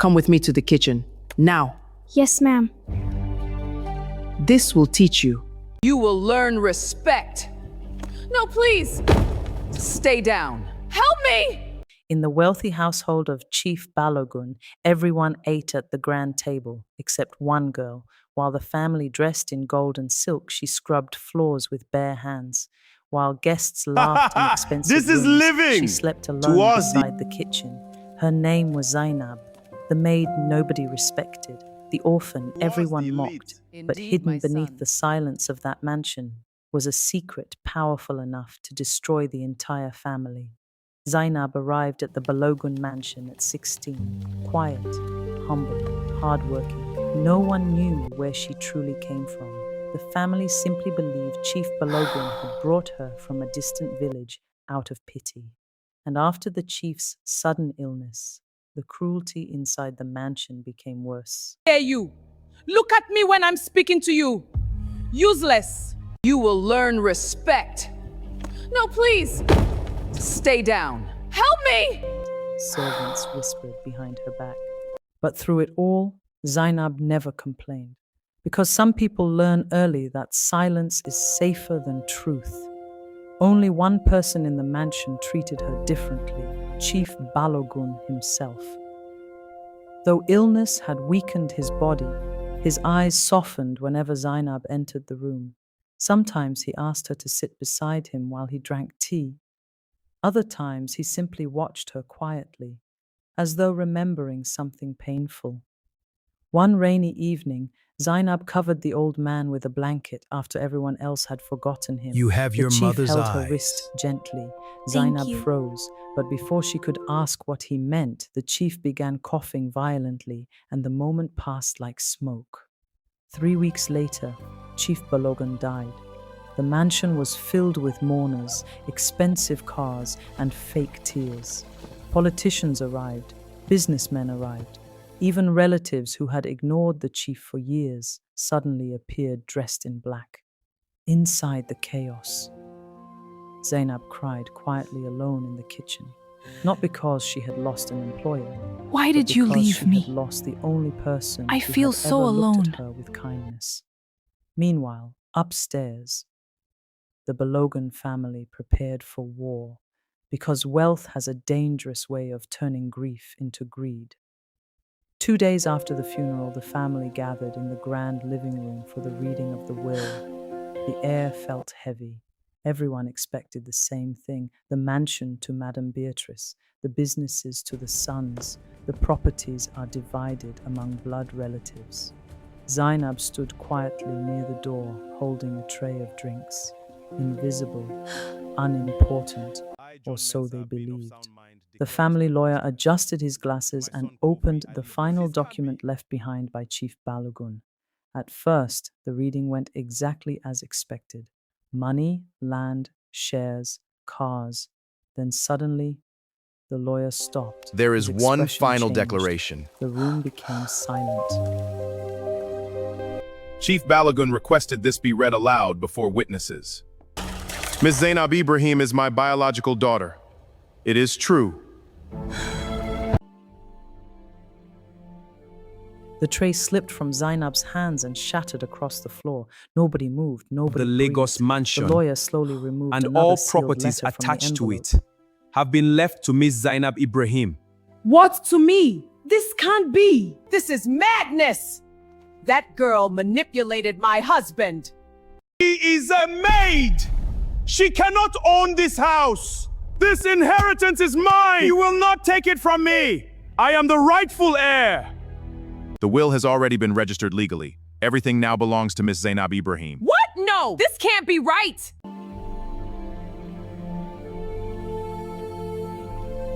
come with me to the kitchen. Now, Yes, ma'am. this will teach you. You will learn respect. No, please. Stay down. Help me! In the wealthy household of Chief Balogun, everyone ate at the grand table, except one girl. While the family dressed in gold and silk, she scrubbed floors with bare hands. While guests laughed in expensive This is rooms, living! she slept To alone us, beside the kitchen. Her name was Zainab, the maid nobody respected, the orphan everyone the mocked. elite. But Indeed, hidden my beneath son. the silence of that mansion was a secret powerful enough to destroy the entire family. Zainab arrived at the Balogun mansion at 16, quiet, humble, hardworking. No one knew where she truly came from. The family simply believed Chief Balogun had brought her from a distant village out of pity. And after the chief's sudden illness, the cruelty inside the mansion became worse. Hey, you. Look at me when I'm speaking to you. Useless. You will learn respect. No, please. Stay down. Help me! Servants whispered behind her back. But through it all, Zainab never complained. Because some people learn early that silence is safer than truth. Only one person in the mansion treated her differently, Chief Balogun himself. Though illness had weakened his body, his eyes softened whenever Zainab entered the room. Sometimes he asked her to sit beside him while he drank tea. Other times he simply watched her quietly, as though remembering something painful. One rainy evening, Zainab covered the old man with a blanket after everyone else had forgotten him. You have your the chief mother's held her eyes. wrist gently. Thank Zainab you. froze, but before she could ask what he meant, the chief began coughing violently, and the moment passed like smoke. 3 weeks later, Chief Balogun died. The mansion was filled with mourners, expensive cars, and fake tears. Politicians arrived, businessmen arrived. Even relatives who had ignored the chief for years suddenly appeared dressed in black. Inside the chaos, Zainab cried quietly alone in the kitchen, not because she had lost an employer. Why but did you because leave she me? had lost the only person I who feel had so ever looked alone. at her with kindness. Meanwhile, upstairs, the Balogun family prepared for war, because wealth has a dangerous way of turning grief into greed. 2 days after the funeral, the family gathered in the grand living room for the reading of the will. The air felt heavy. Everyone expected the same thing: the mansion to Madame Beatrice, the businesses to the sons. The properties are divided among blood relatives. Zainab stood quietly near the door, holding a tray of drinks. Invisible, unimportant, or so they believed. The family lawyer adjusted his glasses and opened the final document left behind by Chief Balogun. At first, the reading went exactly as expected: money, land, shares, cars. Then suddenly, the lawyer stopped. There is His one expression final changed. declaration. The room became silent. Chief Balogun requested this be read aloud before witnesses. Miss Zainab Ibrahim is my biological daughter. It is true. The tray slipped from Zainab's hands and shattered across the floor. Nobody moved, nobody The Lagos breathed. mansion The lawyer slowly removed and another all sealed properties letter from the attached to envelope. it have been left to Miss Zainab Ibrahim. What to me? This can't be. This is madness. That girl manipulated my husband. She is a maid! She cannot own this house! This inheritance is mine! You will not take it from me! I am the rightful heir! The will has already been registered legally. Everything now belongs to Miss Zainab Ibrahim. What? No, this can't be right.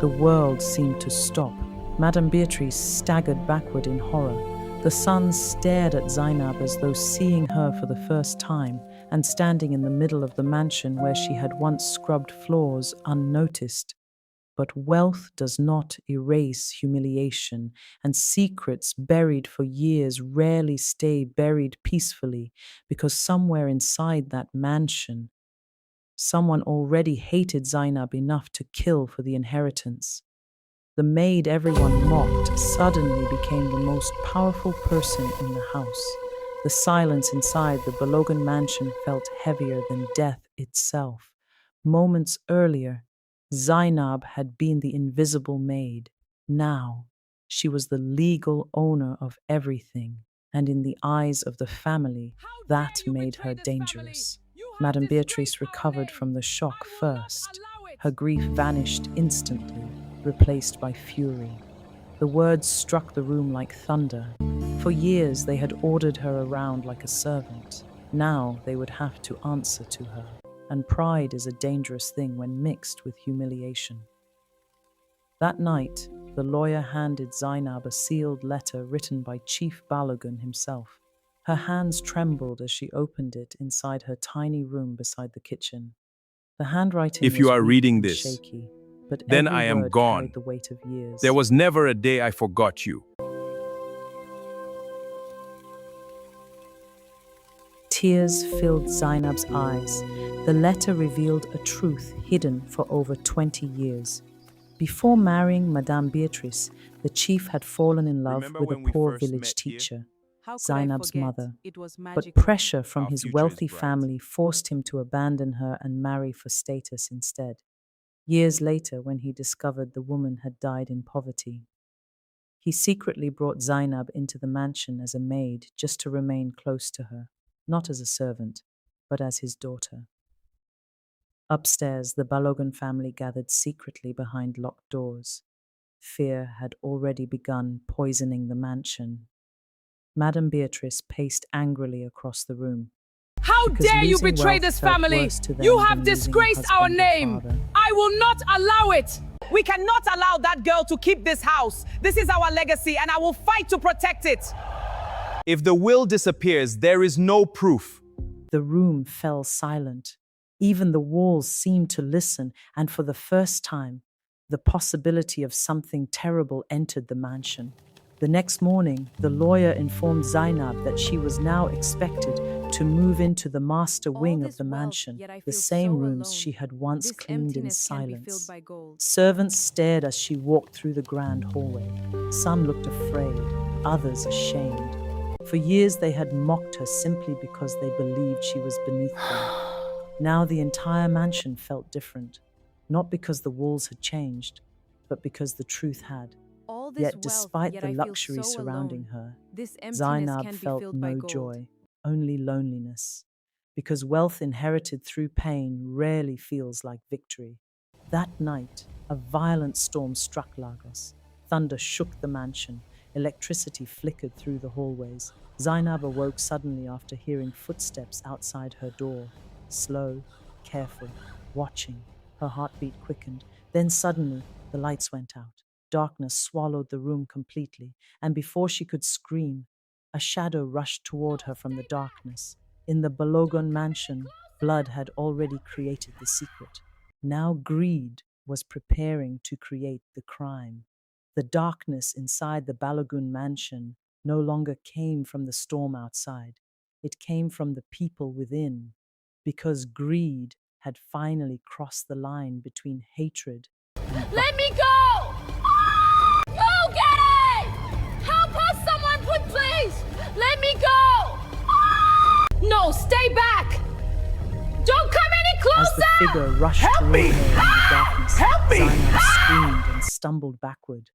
The world seemed to stop. Madame Beatrice staggered backward in horror. The sons stared at Zainab as though seeing her for the first time, and standing in the middle of the mansion where she had once scrubbed floors unnoticed. But wealth does not erase humiliation, and secrets buried for years rarely stay buried peacefully, because somewhere inside that mansion, someone already hated Zainab enough to kill for the inheritance. The maid everyone mocked suddenly became the most powerful person in the house. The silence inside the Balogan mansion felt heavier than death itself. Moments earlier, Zainab had been the invisible maid. Now, she was the legal owner of everything, and in the eyes of the family, that made her dangerous. Madame Beatrice recovered from the shock first. Her grief vanished instantly, replaced by fury. The words struck the room like thunder. For years they had ordered her around like a servant. Now they would have to answer to her. And pride is a dangerous thing when mixed with humiliation. That night, the lawyer handed Zainab a sealed letter written by Chief Balogun himself. Her hands trembled as she opened it inside her tiny room beside the kitchen. The handwriting If you was are weak reading and this, shaky, but then every I am word gone. carried the weight of years. There was never a day I forgot you. Tears filled Zainab's eyes. The letter revealed a truth hidden for over 20 years. Before marrying Madame Beatrice, the chief had fallen in love Remember with when a we poor first village met here? teacher, How could I Zainab's forget? mother. It was But magical. pressure from Our his future is wealthy bright. family forced him to abandon her and marry for status instead. Years later, when he discovered the woman had died in poverty, he secretly brought Zainab into the mansion as a maid just to remain close to her, not as a servant, but as his daughter. Upstairs, the Balogan family gathered secretly behind locked doors. Fear had already begun poisoning the mansion. Madame Beatrice paced angrily across the room. How Because dare you losing betray wealth this felt family? worse to them You than have losing a disgraced our husband or name. father. I will not allow it. We cannot allow that girl to keep this house. This is our legacy, and I will fight to protect it. If the will disappears, there is no proof. The room fell silent. Even the walls seemed to listen, and for the first time, the possibility of something terrible entered the mansion. The next morning, the lawyer informed Zainab that she was now expected to move into the master wing of this the wealth, mansion, yet I the feel same so rooms alone. she had once This cleaned in emptiness can be filled silence. by gold. Servants stared as she walked through the grand hallway. Some looked afraid, others ashamed. For years they had mocked her simply because they believed she was beneath them. Now the entire mansion felt different, not because the walls had changed, but because the truth had. All this Yet wealth, despite yet the I feel luxury so surrounding alone. her, This emptiness Zainab can be felt filled by no gold. joy, only loneliness. Because wealth inherited through pain rarely feels like victory. That night, a violent storm struck Lagos. Thunder shook the mansion. Electricity flickered through the hallways. Zainab awoke suddenly after hearing footsteps outside her door. Slow, careful, watching. Her heartbeat quickened. Then suddenly, the lights went out. Darkness swallowed the room completely, and before she could scream, a shadow rushed toward her from the darkness. In the Balogun mansion, blood had already created the secret. Now greed was preparing to create the crime. The darkness inside the Balogun mansion no longer came from the storm outside. It came from the people within, because greed had finally crossed the line between hatred and Let me go! Go get it! Help us, someone, please! Let me go! No, stay back! Don't come any As closer! the figure rushed toward her in the darkness, Zainab screamed and stumbled backward.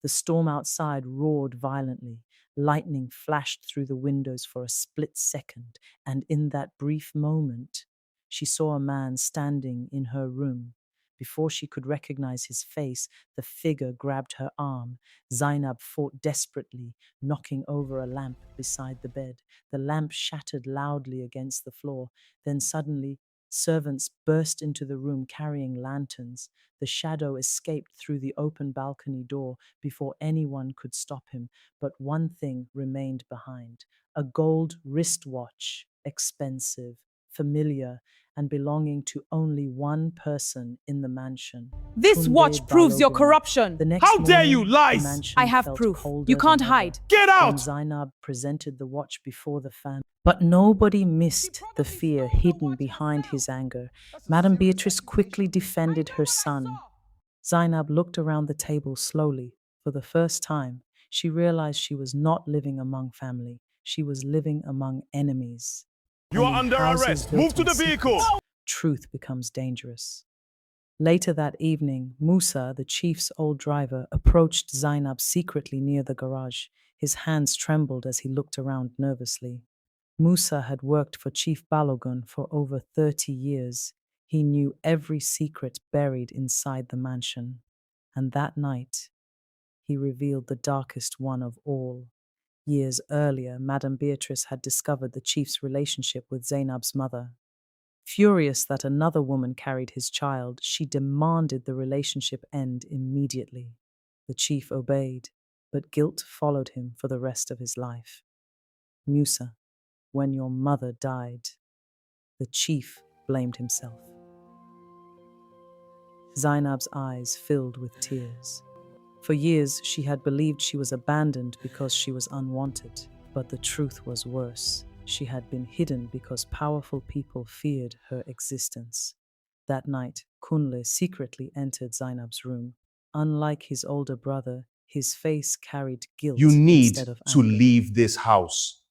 The storm outside roared violently. Lightning flashed through the windows for a split second, and in that brief moment, she saw a man standing in her room. Before she could recognize his face, the figure grabbed her arm. Zainab fought desperately, knocking over a lamp beside the bed. The lamp shattered loudly against the floor. Then suddenly, servants burst into the room carrying lanterns. The shadow escaped through the open balcony door before anyone could stop him. But one thing remained behind: a gold wristwatch, expensive, familiar, and belonging to only one person in the mansion. This Tunde watch proves your Balogun. corruption. The next How dare you, morning, lies! the mansion I have felt proof. colder You can't than ever. hide. Get When out! Zainab presented the watch before the family. But nobody missed the fear hidden behind his anger. Madame Beatrice quickly defended her son. Zainab looked around the table slowly. For the first time, she realized she was not living among family. She was living among enemies. You And are in under houses arrest. built Move to on the vehicle. secrets, truth becomes dangerous. Later that evening, Musa, the chief's old driver, approached Zainab secretly near the garage. His hands trembled as he looked around nervously. Musa had worked for Chief Balogun for over 30 years. He knew every secret buried inside the mansion. And that night, he revealed the darkest one of all. Years earlier, Madame Beatrice had discovered the chief's relationship with Zainab's mother. Furious that another woman carried his child, she demanded the relationship end immediately. The chief obeyed, but guilt followed him for the rest of his life. Musa, when your mother died, the chief blamed himself. Zainab's eyes filled with tears. For years, she had believed she was abandoned because she was unwanted, but the truth was worse. She had been hidden because powerful people feared her existence. That night, Kunle secretly entered Zainab's room. Unlike his older brother, his face carried guilt You need instead of to anger. leave this house.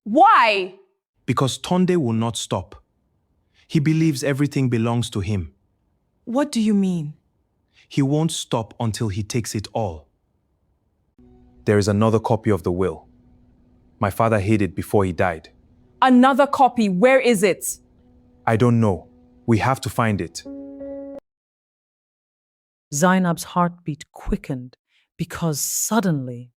Why? Because Tonde will not stop. He believes everything belongs to him. What do you mean? He won't stop until he takes it all. There is another copy of the will. My father hid it before he died. Another copy. Where is it? I don't know. We have to find it. Zainab's heartbeat quickened because suddenly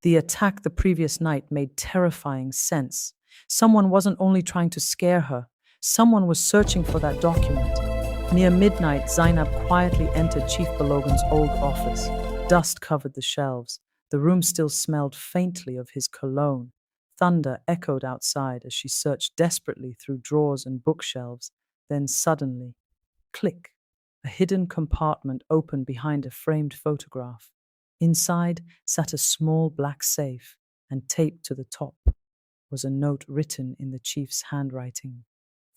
the attack the previous night made terrifying sense. Someone wasn't only trying to scare her, someone was searching for that document. Near midnight, Zainab quietly entered Chief Balogun's old office. Dust covered the shelves. The room still smelled faintly of his cologne. Thunder echoed outside as she searched desperately through drawers and bookshelves. Then suddenly, click, a hidden compartment opened behind a framed photograph. Inside sat a small black safe, and taped to the top was a note written in the chief's handwriting.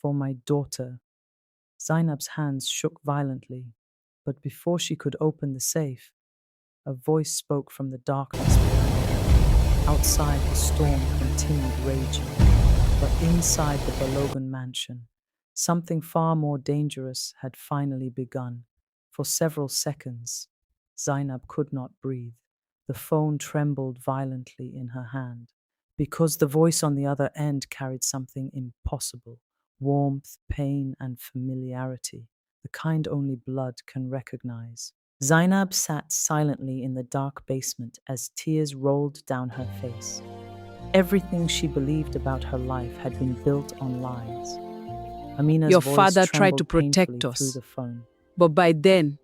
For my daughter. Zainab's hands shook violently, but before she could open the safe, a voice spoke from the darkness behind her. Outside, the storm continued raging, but inside the Balogun mansion, something far more dangerous had finally begun. For several seconds, Zainab could not breathe. The phone trembled violently in her hand, because the voice on the other end carried something impossible. Warmth, pain, and familiarity, the kind only blood can recognize. Zainab sat silently in the dark basement as tears rolled down her face. Everything she believed about her life had been built on lies. Amina's Your voice father tried to trembled protect painfully us. through the phone. But by then,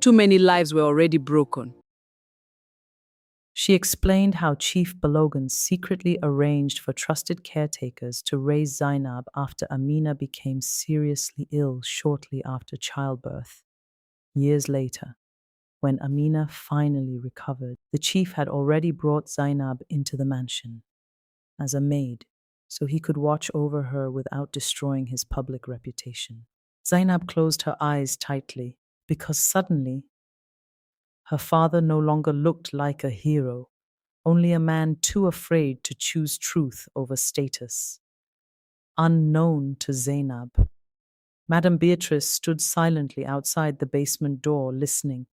too many lives were already broken. She explained how Chief Balogun secretly arranged for trusted caretakers to raise Zainab after Amina became seriously ill shortly after childbirth. Years later, when Amina finally recovered, the chief had already brought Zainab into the mansion as a maid, so he could watch over her without destroying his public reputation. Zainab closed her eyes tightly because suddenly her father no longer looked like a hero, only a man too afraid to choose truth over status. Unknown to Zainab, Madame Beatrice stood silently outside the basement door, listening.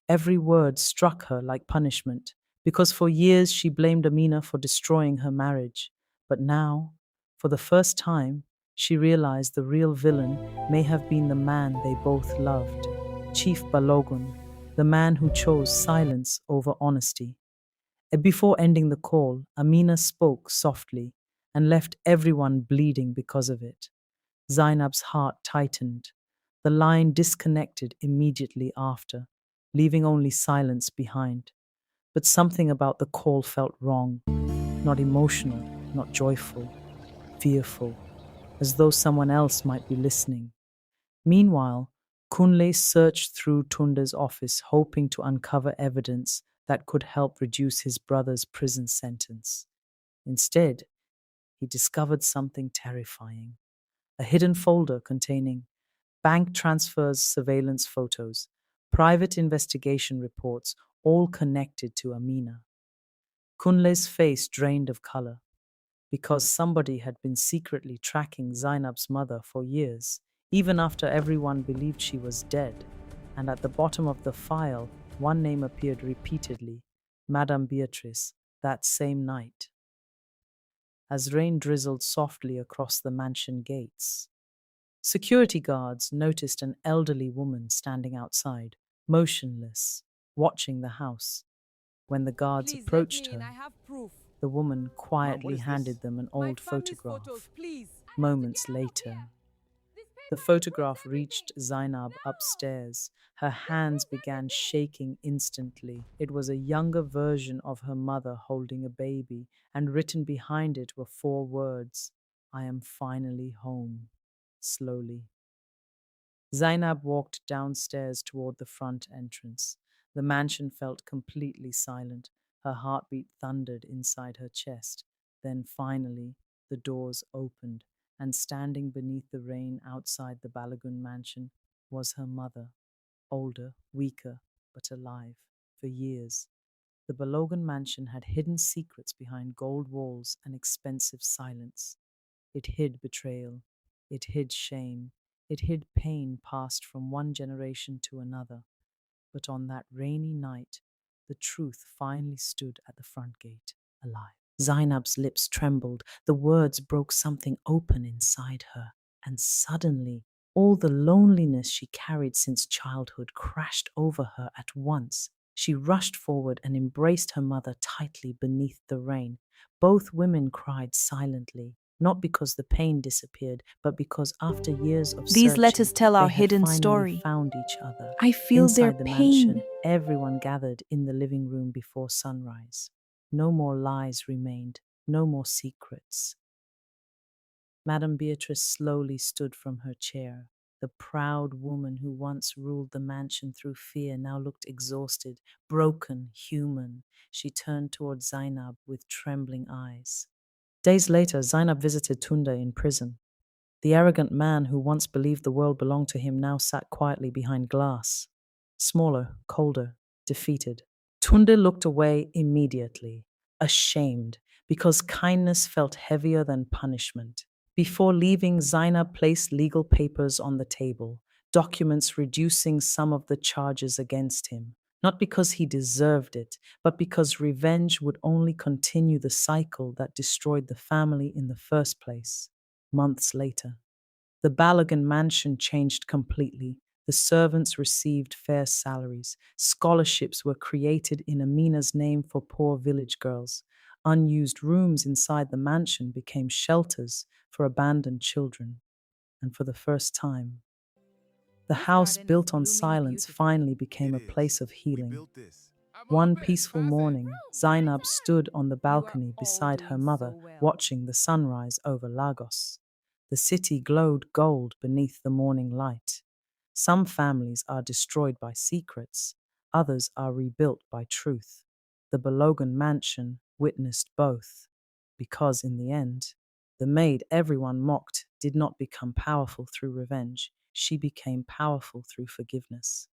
Every word struck her like punishment, because for years she blamed Amina for destroying her marriage. But now, for the first time, she realized the real villain may have been the man they both loved, Chief Balogun, the man who chose silence over honesty. Before ending the call, Amina spoke softly and left everyone bleeding because of it. Zainab's heart tightened. The line disconnected immediately after, leaving only silence behind. But something about the call felt wrong, not emotional, not joyful, fearful, as though someone else might be listening. Meanwhile, Kunle searched through Tunde's office, hoping to uncover evidence that could help reduce his brother's prison sentence. Instead, he discovered something terrifying. A hidden folder containing bank transfers, surveillance photos, Private investigation reports all connected to Amina. Kunle's face drained of color because somebody had been secretly tracking Zainab's mother for years, even after everyone believed she was dead. And at the bottom of the file, one name appeared repeatedly, Madame Beatrice, that same night. As rain drizzled softly across the mansion gates, security guards noticed an elderly woman standing outside, motionless, watching the house. When the guards Please let approached me in. her, I have proof. the woman Ma'am, what quietly is this? handed them an My old family's photograph. photos, please. Moments later, the photograph reached Zainab upstairs. Her hands began shaking instantly. It was a younger version of her mother holding a baby, and written behind it were 4 words: I am finally home. Slowly, Zainab walked downstairs toward the front entrance. The mansion felt completely silent. Her heartbeat thundered inside her chest. Then finally, the doors opened, and standing beneath the rain outside the Balagun mansion was her mother, older, weaker, but alive. For years, the Balogan mansion had hidden secrets behind gold walls and expensive silence. It hid betrayal, it hid shame, it hid pain passed from one generation to another. But on that rainy night, the truth finally stood at the front gate, alive. Zainab's lips trembled. The words broke something open inside her, and suddenly, all the loneliness she carried since childhood crashed over her at once. She rushed forward and embraced her mother tightly beneath the rain. Both women cried silently, not because the pain disappeared, but because after years of These searching, letters tell our they had hidden finally story. found each other. I feel their Inside the pain. mansion, everyone gathered in the living room before sunrise. No more lies remained, no more secrets. Madame Beatrice slowly stood from her chair. The proud woman who once ruled the mansion through fear now looked exhausted, broken, human. She turned toward Zainab with trembling eyes. Days later, Zainab visited Tunda in prison. The arrogant man who once believed the world belonged to him now sat quietly behind glass, smaller, colder, defeated. Tunde looked away immediately, ashamed, because kindness felt heavier than punishment. Before leaving, Zainab placed legal papers on the table, documents reducing some of the charges against him, not because he deserved it, but because revenge would only continue the cycle that destroyed the family in the first place. Months later, the Balogun mansion changed completely. The servants received fair salaries. Scholarships were created in Amina's name for poor village girls. Unused rooms inside the mansion became shelters for abandoned children. And for the first time, the This house garden is built on blooming silence beautifully. finally became a place of healing. One peaceful morning, Zainab stood on the You are balcony all beside her doing mother, so well. watching the sunrise over Lagos. The city glowed gold beneath the morning light. Some families are destroyed by secrets, others are rebuilt by truth. The Balogan mansion witnessed both, because in the end, the maid everyone mocked did not become powerful through revenge. She became powerful through forgiveness.